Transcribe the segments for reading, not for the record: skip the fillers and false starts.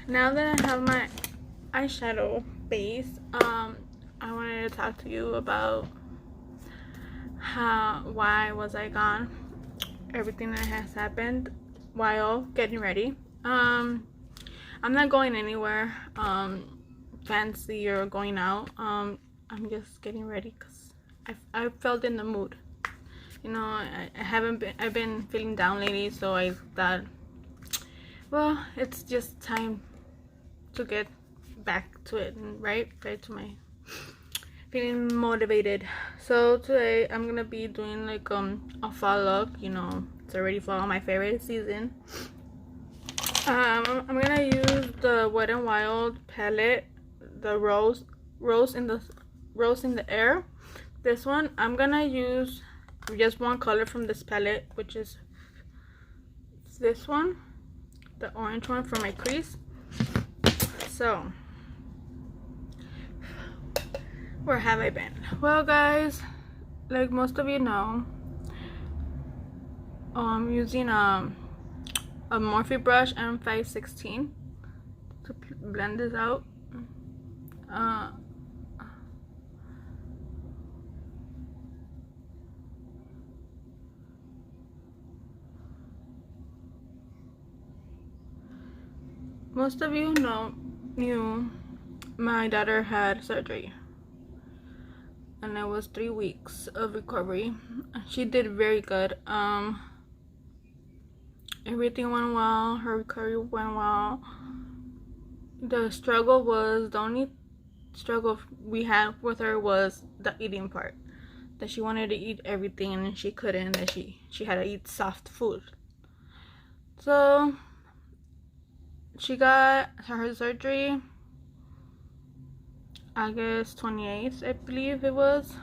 Now that I have my eyeshadow base, I wanted to talk to you about why was I gone, everything that has happened while getting ready. I'm not going anywhere fancy or going out. I'm just getting ready because I felt in the mood. You know, I've been feeling down lately, so I thought, well, it's just time to get back to it, and right to my feeling motivated. So today I'm gonna be doing like a fall look. You know, it's already fall, my favorite season. I'm gonna use the Wet n Wild palette, the rose in the air. This one I'm gonna use just one color from this palette, which is this one, the orange one, for my crease. So where have I been? Well, guys, like most of you know, I'm using a Morphe brush M516 to blend this out. Most of you knew my daughter had surgery, and it was 3 weeks of recovery. She did very good. Everything went well. Her recovery went well. The only struggle we had with her was the eating part. That she wanted to eat everything and she couldn't. That she had to eat soft food. So she got her surgery August 28th, I believe it was.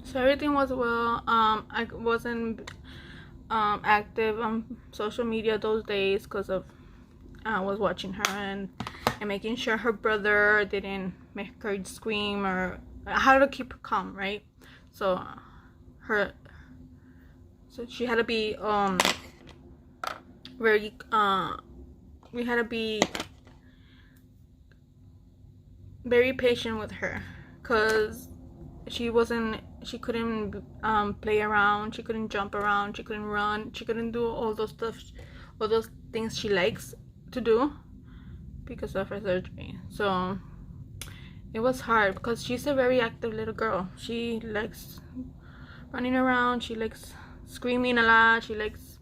So everything was well. I wasn't active on social media those days because of I was watching her and making sure her brother didn't make her scream, or how to keep her calm, right? So she had to be very we had to be very patient with her, because she couldn't play around, she couldn't jump around, she couldn't run, she couldn't do all those things she likes to do because of her surgery. So it was hard because she's a very active little girl. She likes running around, she likes screaming a lot, she likes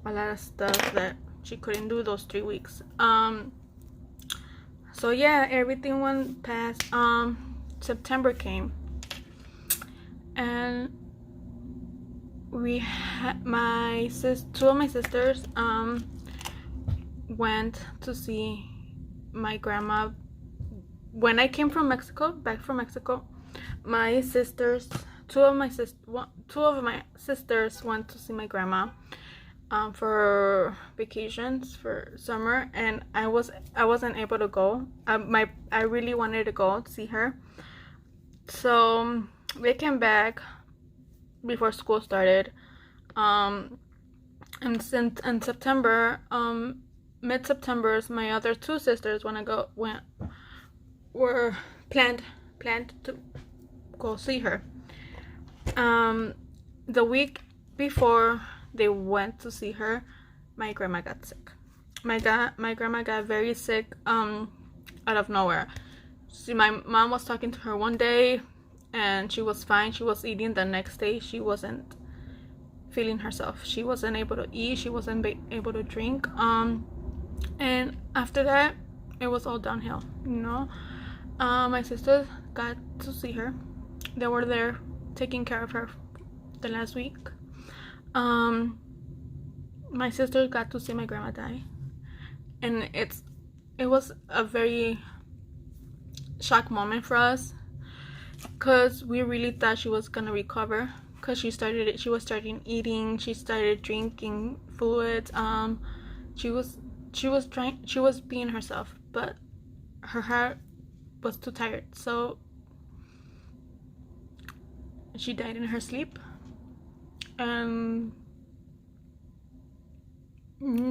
a lot of stuff that she couldn't do those 3 weeks. So yeah, everything went past. September came, and we had two of my sisters went to see my grandma. When I came back from Mexico, two of my sisters went to see my grandma for vacations for summer, and I wasn't able to go. I really wanted to go see her, so they came back before school started. And in September, mid-September, my other two sisters were planned to go see her. The week before they went to see her, my grandma got sick. My grandma got very sick out of nowhere. My mom was talking to her one day and she was fine, she was eating. The next day she wasn't feeling herself, she wasn't able to eat, she wasn't able to drink, and after that it was all downhill, you know. My sisters got to see her. They were there taking care of her the last week. My sister got to see my grandma die, and it was a very shock moment for us, because we really thought she was gonna recover, because she was starting eating, she started drinking fluids, she was being herself, but her heart was too tired, so she died in her sleep. and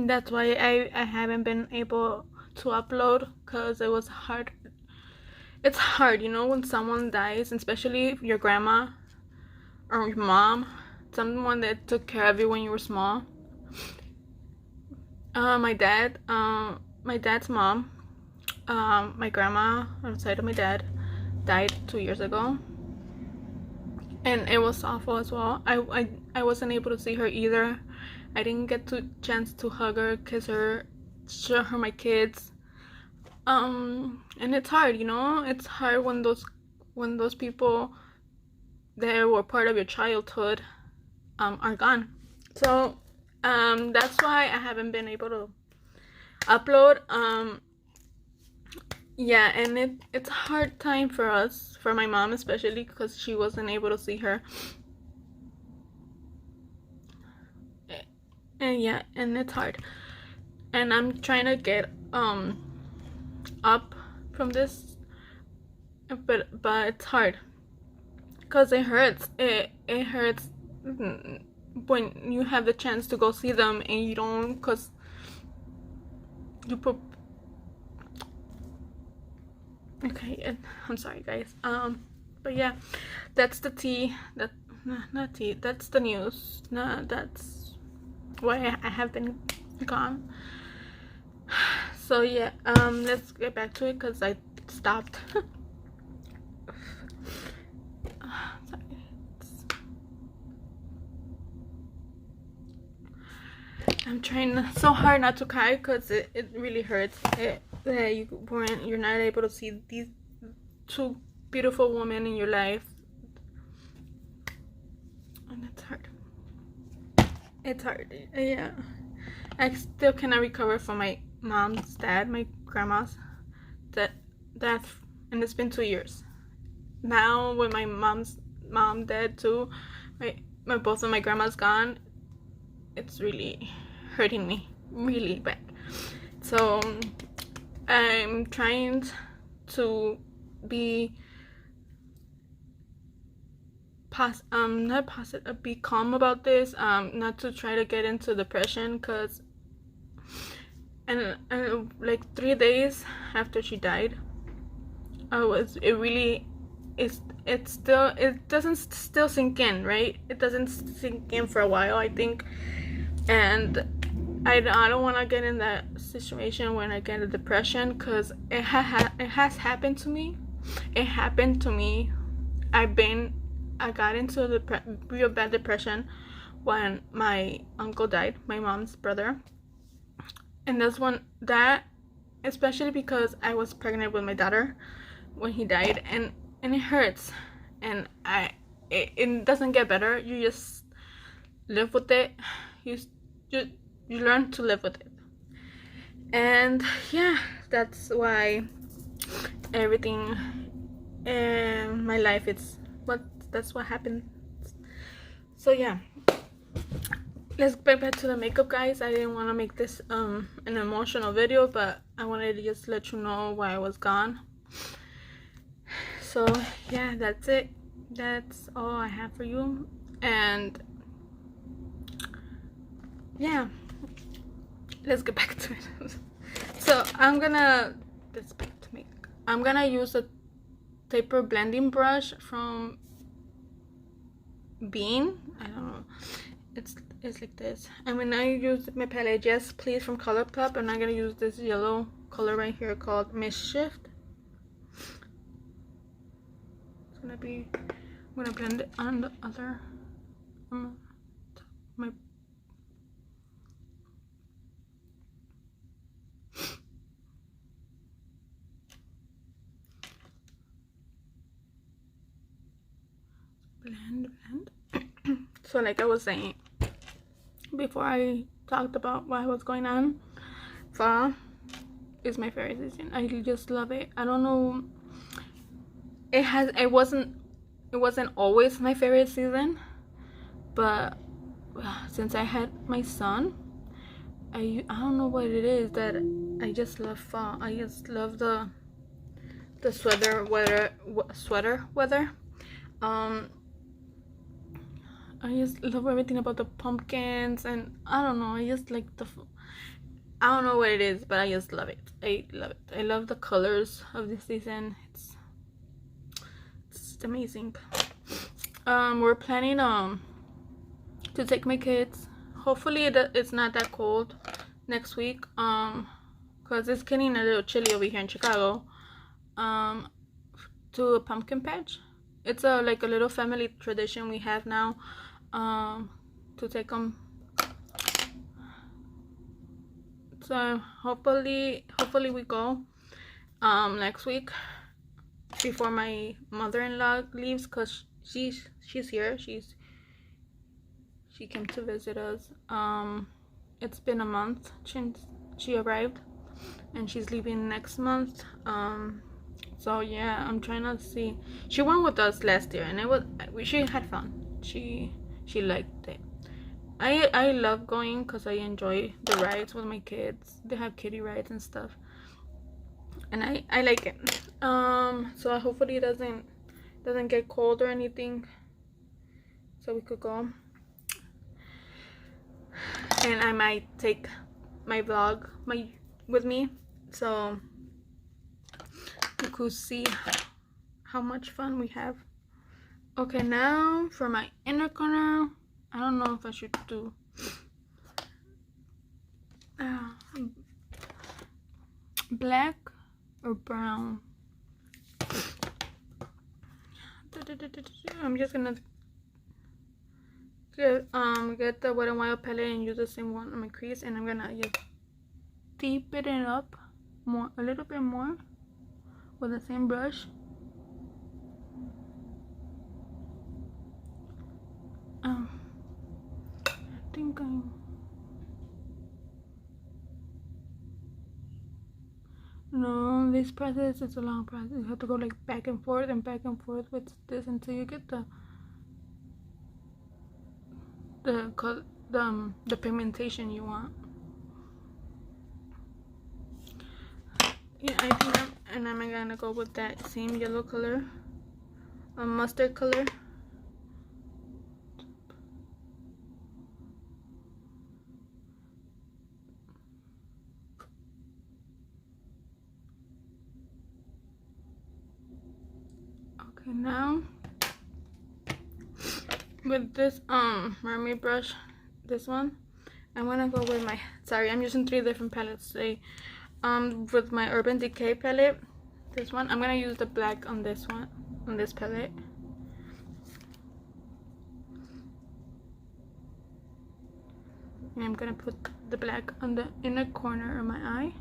that's why I haven't been able to upload, because it was hard. It's hard, you know, when someone dies, especially your grandma or your mom, someone that took care of you when you were small. My dad's mom, my grandma on the side of my dad, died 2 years ago, and it was awful as well. I wasn't able to see her either. I didn't get the chance to hug her, kiss her, show her my kids. And it's hard, you know. It's hard when those people that were part of your childhood are gone. So that's why I haven't been able to upload. Yeah, and it's a hard time for us, for my mom especially, because she wasn't able to see her. And yeah, and it's hard. And I'm trying to get up from this, but it's hard, because it hurts. It hurts when you have the chance to go see them and you don't, because you put. Okay, I'm sorry guys, but yeah, that's the tea. That not tea, that's the news. No, that's why I have been gone. So yeah, let's get back to it, because I stopped. Sorry. I'm trying so hard not to cry, because it really hurts. You're not able to see these two beautiful women in your life, and it's hard. It's hard. Yeah, I still cannot recover from my mom's dad, my grandma's death, and it's been 2 years now. With my mom's mom dead too, my both of my grandmas gone, it's really hurting me really bad. So I'm trying to be be calm about this, not to try to get into depression, because and like 3 days after she died, it doesn't still sink in, right? It doesn't sink in for a while, I think. And I don't want to get in that situation when I get a depression, because it has happened to me. It happened to me. I got into a real bad depression when my uncle died, my mom's brother. And that especially because I was pregnant with my daughter when he died, and it hurts, and it doesn't get better. You just live with it. You learn to live with it. And yeah, that's why everything in my life, that's what happened. So yeah, let's get back to the makeup, guys. I didn't want to make this an emotional video, but I wanted to just let you know why I was gone. So yeah, that's it. That's all I have for you. And yeah, let's get back to it. So I'm gonna use a taper blending brush from Bean. I don't know, it's like this. And when I use my palette Yes Please from Colourpop, and I'm gonna use this yellow color right here called Mischief. I'm gonna blend it on the other my blend. So like I was saying before, I talked about what was going on, fall is my favorite season. I just love it. I don't know, it wasn't always my favorite season, but since I had my son, I don't know what it is that I just love fall. I just love the sweater weather. I just love everything about the pumpkins, and I don't know, I just like I don't know what it is, but I just love it. I love it. I love the colors of this season. It's amazing. We're planning to take my kids. Hopefully it's not that cold next week. Cause it's getting a little chilly over here in Chicago. To a pumpkin patch. It's like a little family tradition we have now. To take them. So hopefully we go next week before my mother-in-law leaves, cause she's here. She came to visit us. It's been a month since she arrived, and she's leaving next month. So yeah, I'm trying to see. She went with us last year, and she had fun. She liked it. I love going because I enjoy the rides with my kids. They have kiddie rides and stuff, and I like it. So hopefully it doesn't get cold or anything, so we could go. And I might take my vlog with me, so you could see how much fun we have. Okay, now for my inner corner, I don't know if I should do black or brown. I'm just gonna get the Wet n Wild palette and use the same one on my crease, and I'm gonna just deepen it up a little bit more with the same brush. I think no, this process is a long process. You have to go like back and forth with this until you get the pigmentation you want. Yeah, I think I'm gonna go with that same yellow color, a mustard color. Okay, now with this mermaid brush, this one, I'm gonna go with my, sorry, I'm using 3 different palettes today. With my Urban Decay palette, this one, I'm gonna use the black on this one, on this palette. And I'm gonna put the black on the inner corner of my eye.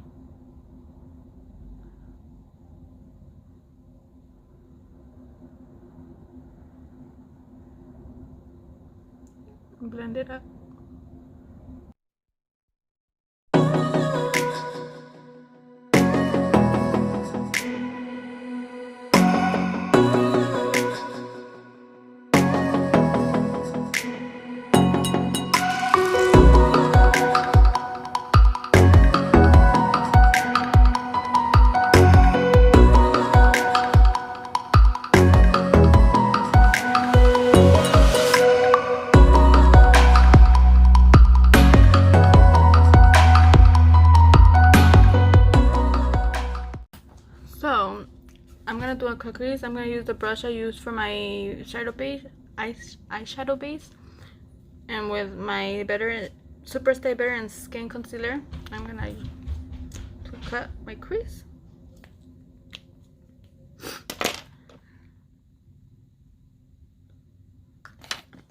Blend it up. So I'm gonna do a quick crease. I'm gonna use the brush I used for my shadow base, eyeshadow base, and with my Superstay Better and Skin Concealer, I'm gonna cut my crease.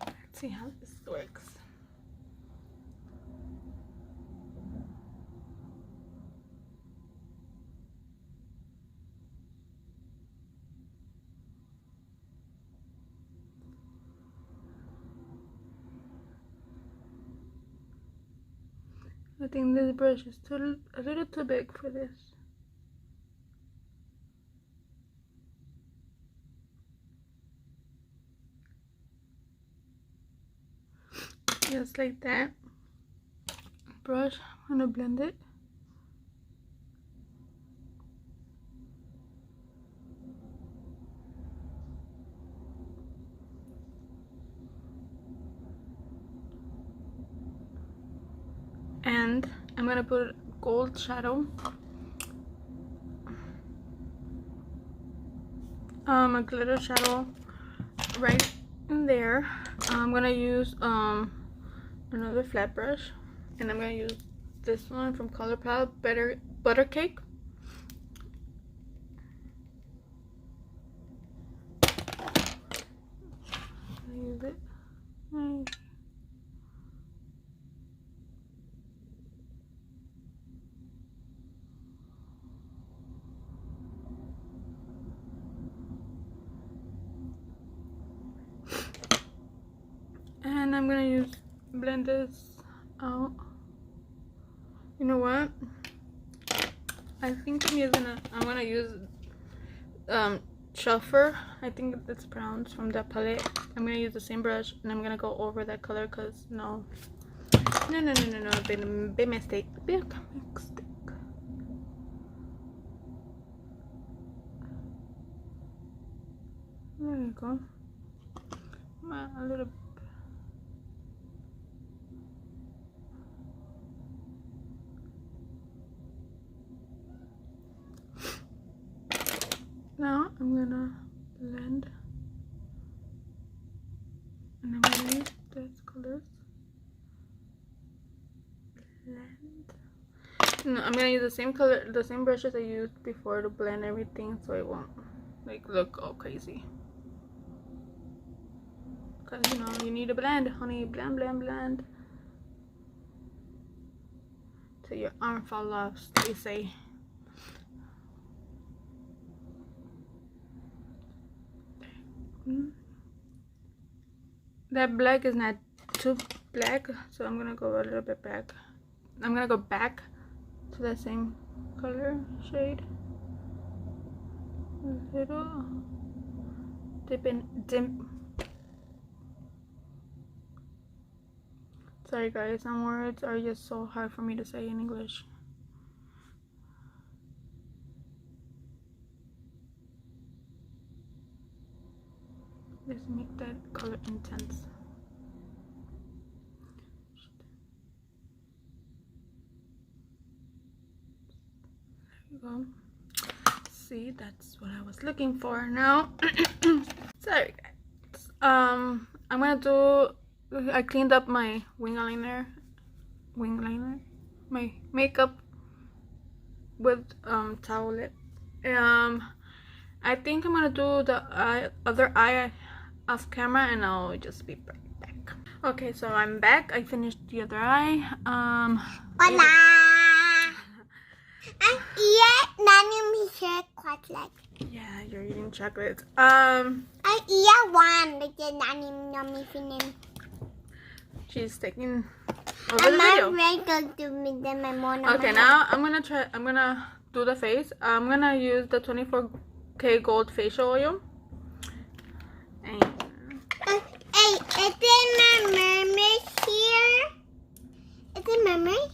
Let's see how this works. I think this brush is a little too big for this. Just like that. Brush, I'm gonna blend it. And I'm gonna put gold shadow, a glitter shadow right in there. I'm gonna use another flat brush, and I'm gonna use this one from Colourpop, Butter Cake. Use it. And I'm gonna blend this out. You know what? I think I'm gonna use Chuffer. I think it's pronounced, from that palette. I'm gonna use the same brush, and I'm gonna go over that color, cause no, big mistake. There you go. A little. Now I'm gonna blend, and I'm gonna use these colors. Blend. No, I'm gonna use the same color, the same brushes I used before to blend everything, so it won't like look all crazy. Cause you know you need to blend, honey. Blend, blend, blend. Till your arm fall off, they say. That black is not too black, so I'm gonna go a little bit back. I'm gonna go back to that same color shade. A little dip. Sorry guys, some words are just so hard for me to say in English. Let's make that color intense. There we go. See, that's what I was looking for now. Sorry guys. I'm gonna do. I cleaned up my wing liner, my makeup with towelette. I think I'm gonna do the other eye off camera, and I'll just be right back. Okay, so I'm back. I finished the other eye. Hola. I'm eating chocolate. Yeah, you're eating chocolate. I eat one, but the nanny feeling. She's taking over the video. Okay, now I'm gonna do the face. I'm gonna use the 24K Gold Facial Oil. And hey, is it my mermaid here? Is it mermaid?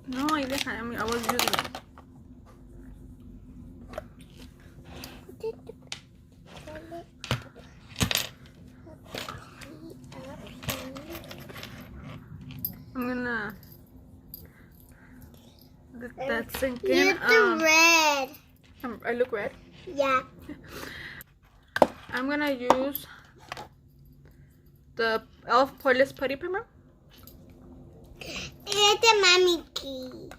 No, I didn't. I mean, I was using it. I'm gonna let that sink in. You look red. I look red? Yeah. I'm gonna use the E.l.f. poreless putty primer. It's a mommy key.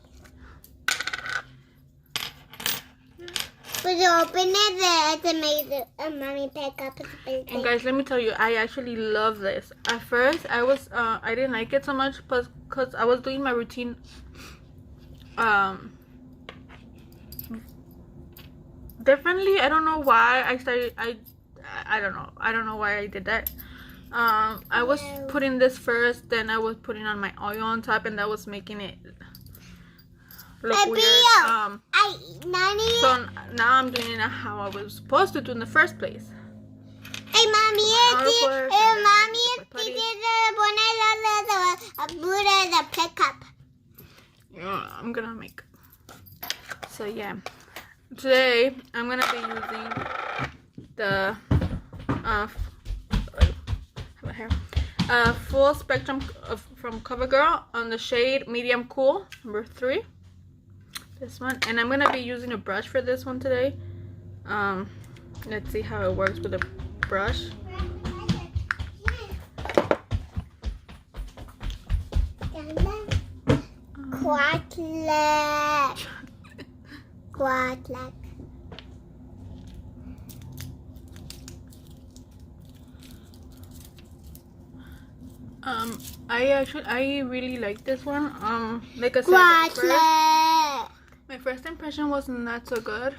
When you open it, it's made a mommy pick up. And guys, let me tell you, I actually love this. At first, I didn't like it so much, but because I was doing my routine, differently. I don't know why I started. I don't know. I don't know why I did that. I was putting this first, then I was putting on my oil on top, and that was making it look weird. So now I'm doing it how I was supposed to do in the first place. Hey, mommy, Yeah, I'm gonna make. So yeah, today I'm gonna be using the a full spectrum from Covergirl on the shade Medium Cool, number 3. This one. And I'm going to be using a brush for this one today. Let's see how it works with a brush. Quadlet. I really like this one. Like I said, my first impression was not so good.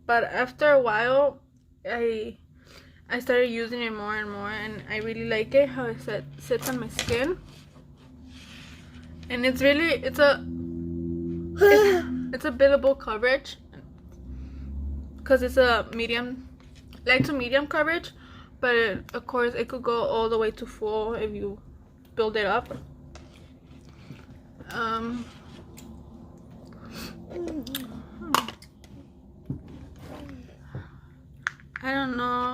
But after a while, I started using it more and more, and I really like it how it sits on my skin. And it's a billable coverage because it's a light to medium coverage, but of course it could go all the way to full if you build it up. I don't know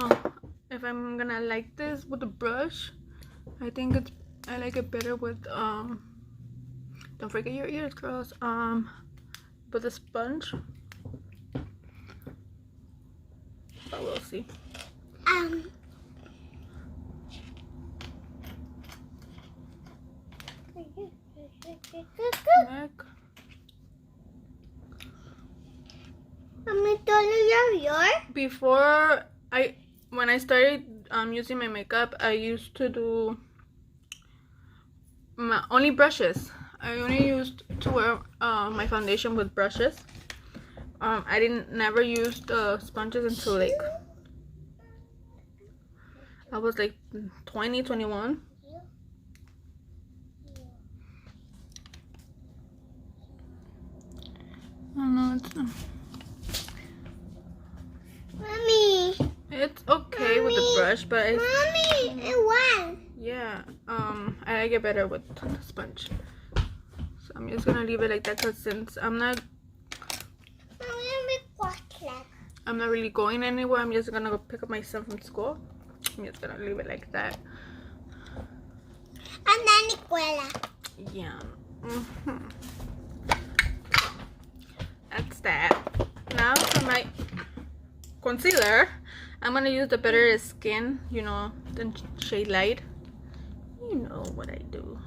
if I'm gonna like this with a brush. I think I like it better with don't forget your ears, girls. With a sponge. But we'll see. Neck. Before when I started using my makeup, I used to do only brushes. I only used to wear my foundation with brushes. I never used sponges until like I was like 20, 21. Oh no, it's not. Mommy. It's okay with the brush, but Mommy, it won. Yeah, I like it better with the sponge. So I'm just gonna leave it like that because since I'm not really going anywhere, I'm just gonna go pick up my son from school. I'm just gonna leave it like that. Yeah. That's that. Now for my concealer, I'm gonna use the Better Skin, you know, the shade Light. You know what I do.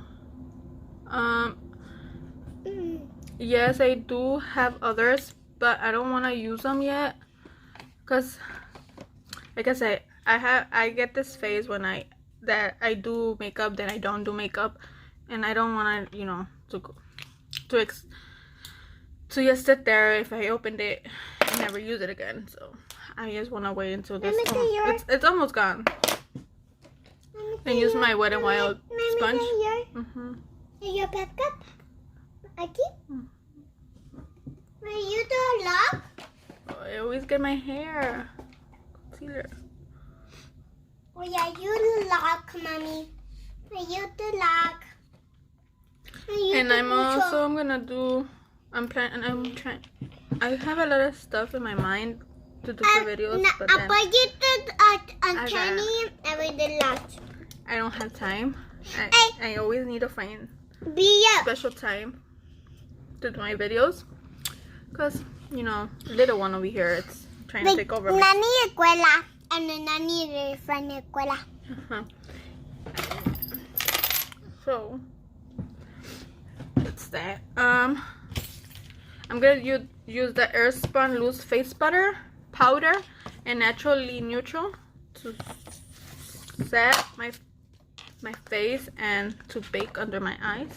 Yes, I do have others, but I don't want to use them yet, cause like I said, I get this phase when I do makeup, then I don't do makeup, and I don't want to, you know, to just sit there if I opened it and never use it again. So I just want to wait until this it's almost gone, and use my Wet n Wild sponge. Your backup? Aquí? Will you do a lock? Oh, I always get my hair concealer. Oh yeah, you lock, mommy. You do lock. And I'm gonna do. I'm trying. I have a lot of stuff in my mind to do for videos, but then I don't have time. I always need to find special time to do my videos, because you know, little one over here, it's trying to take over. Nani escuela and nani friend escuela. So that's that. I'm gonna use the Airspun loose face butter powder and naturally neutral to set my face and to bake under my eyes.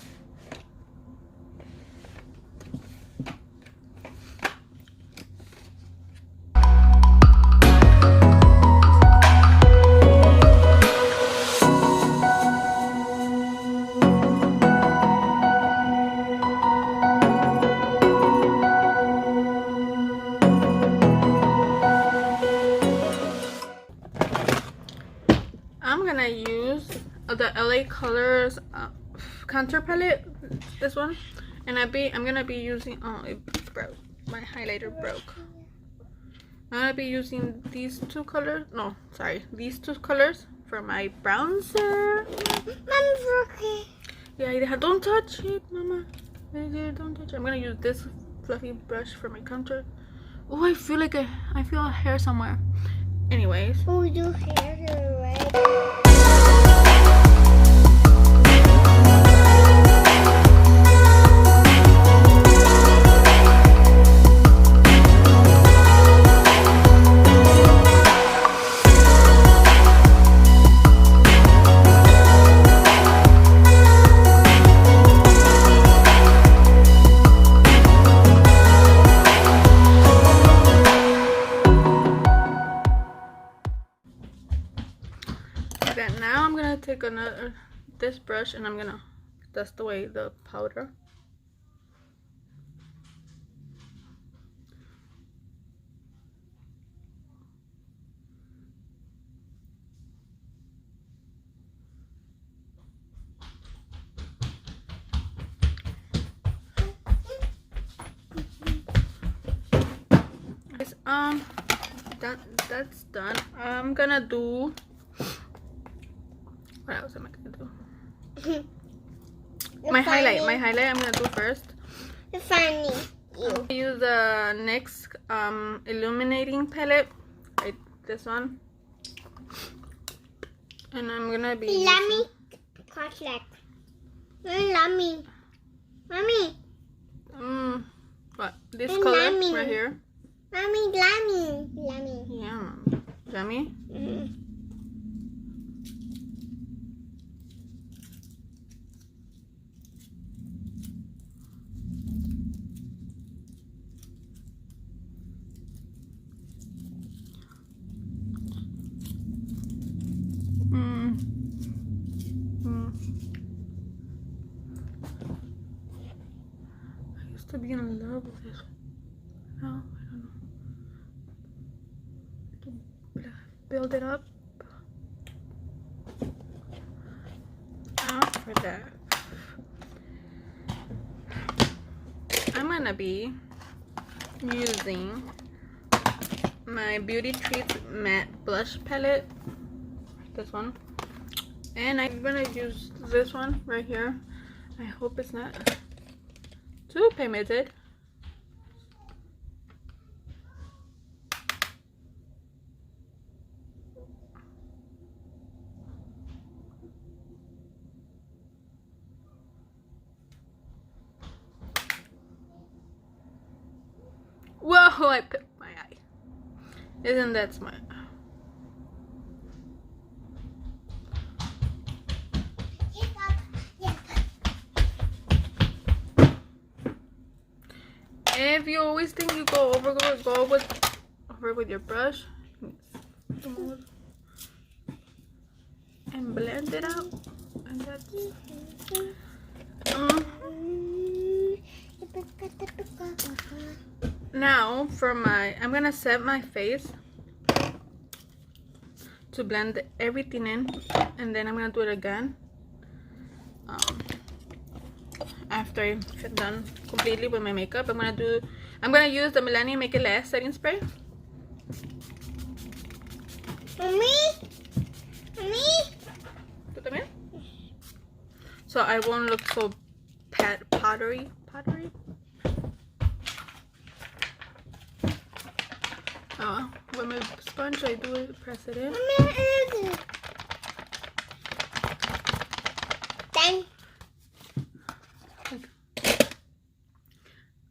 I'm gonna use the LA Colors contour palette, this one, and I'm gonna be using, oh, it broke, my highlighter broke. I'm gonna be using these two colors, no, sorry, these two colors for my bronzer. Mom's okay. Yeah, don't touch it, Mama. Don't touch it. I'm gonna use this fluffy brush for my contour. Oh, I feel a hair somewhere. Anyways. Oh, your hair is red. Okay, now I'm gonna take this brush and I'm gonna dust away the powder. That's done. I'm gonna do, what else am I gonna do? My highlight I'm gonna do first. Funny. I'm gonna use the NYX illuminating palette, like this one, and I'm gonna be Mommy, Mommy, Mommy. What, this color Milani. right here? Mommy, Mommy. Yeah, Mommy. Yummy. I used to be in love with this. No, I don't know. Build it up. For that, I'm gonna be using my Beauty Treats matte blush palette, this one, and I'm gonna use this one right here. I hope it's not too pigmented. Whoa, I picked my eye. Isn't that smart? If you always think you go over with your brush and blend it out, and that's now for I'm gonna set my face to blend everything in, and then I'm gonna do it again after I'm done completely with my makeup. I'm gonna use the Milani Make It Last setting spray. Mommy. Put them in, so I won't look so pottery. With my sponge, I do it, press it in. Then.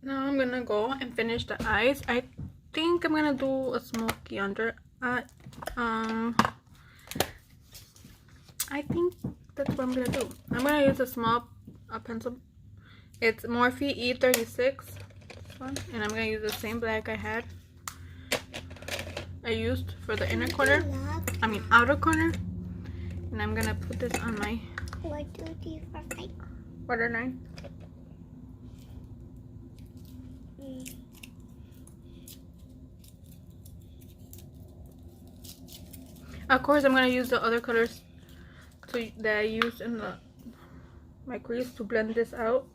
Now I'm gonna go and finish the eyes. I think I'm gonna do a smoky under eye. I think that's what I'm gonna do. I'm gonna use a small pencil. It's Morphe E36, this one, and I'm gonna use the same black I used for the inner corner. Outer corner. And I'm gonna put this on my water line. Of course, I'm gonna use the other colors that I used in my crease to blend this out.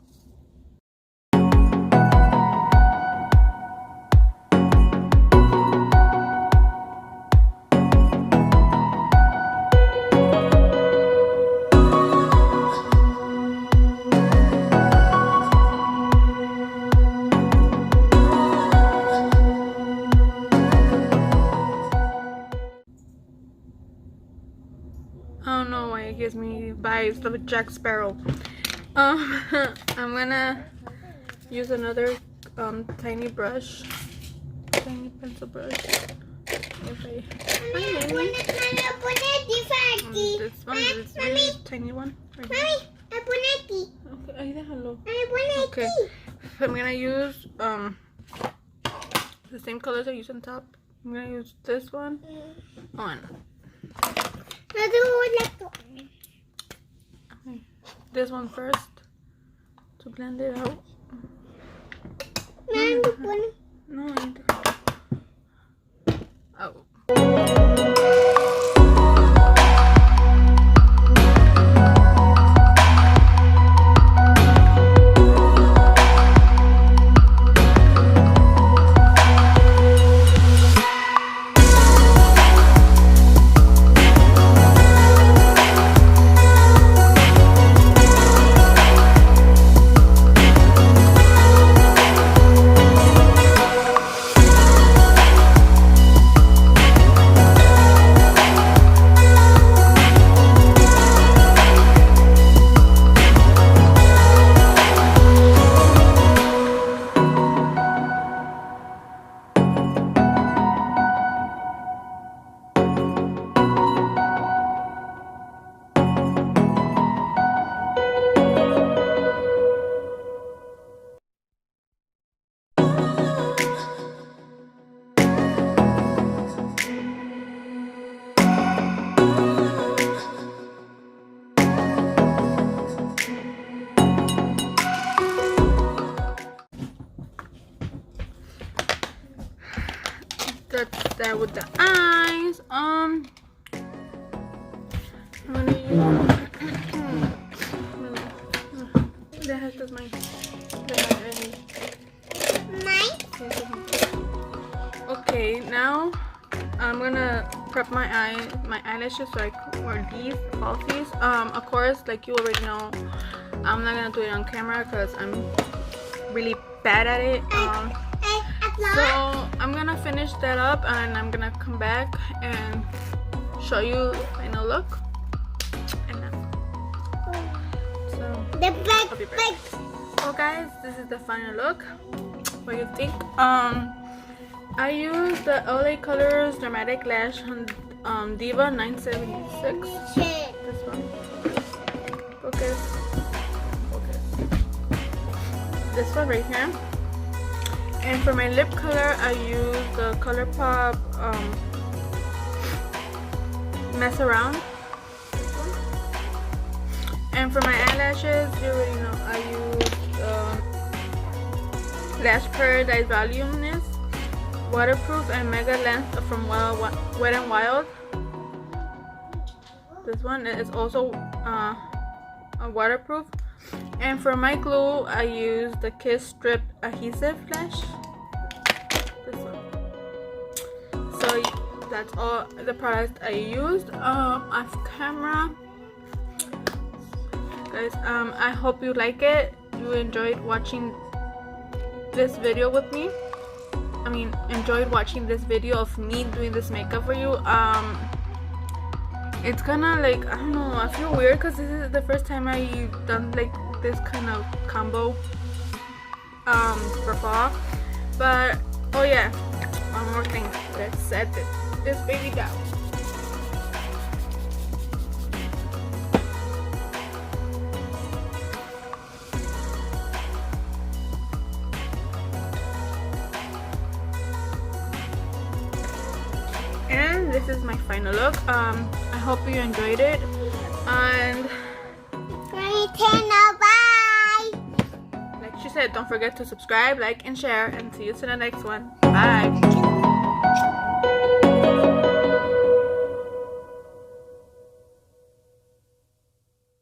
me vibes of Jack Sparrow. I'm gonna use another tiny brush, tiny pencil brush. Okay. This one, this really tiny one. Right here. Okay, ahí déjalo. Okay, I'm gonna use the same colors I used on top. I'm gonna use this one on. Okay. This one first to blend it out. No, I need to. Oh. That's that with the eyes. I'm gonna use that has just mine. Okay, now I'm gonna prep my eyelashes so I can wear these falsies. Of course, like you already know, I'm not gonna do it on camera because I'm really bad at it. So I'm gonna finish that up and I'm gonna come back and show you the final look. And so I'll be right back. So guys, this is the final look. What do you think? I used the LA Colors Dramatic Lash on Diva 976. This one. Focus. This one right here. And for my lip color, I used the Colourpop Mess Around. And for my eyelashes, you already know, I used Lash Paradise Voluminous, Waterproof, and Mega Length from Wet n Wild. This one is also a waterproof. And for my glue, I used the Kiss Strip Adhesive Lash. This one. So that's all the products I used off camera. Guys, I hope you like it. You enjoyed watching this video with me. I mean, enjoyed watching this video of me doing this makeup for you. It's gonna like, I don't know, I feel weird because this is the first time I've done like this kind of combo for fall. But oh yeah, one more thing, let's set this baby down. And this is my final look. I hope you enjoyed it, and Bye. like she said, don't forget to subscribe, like, and share, and see you to the next one. Bye.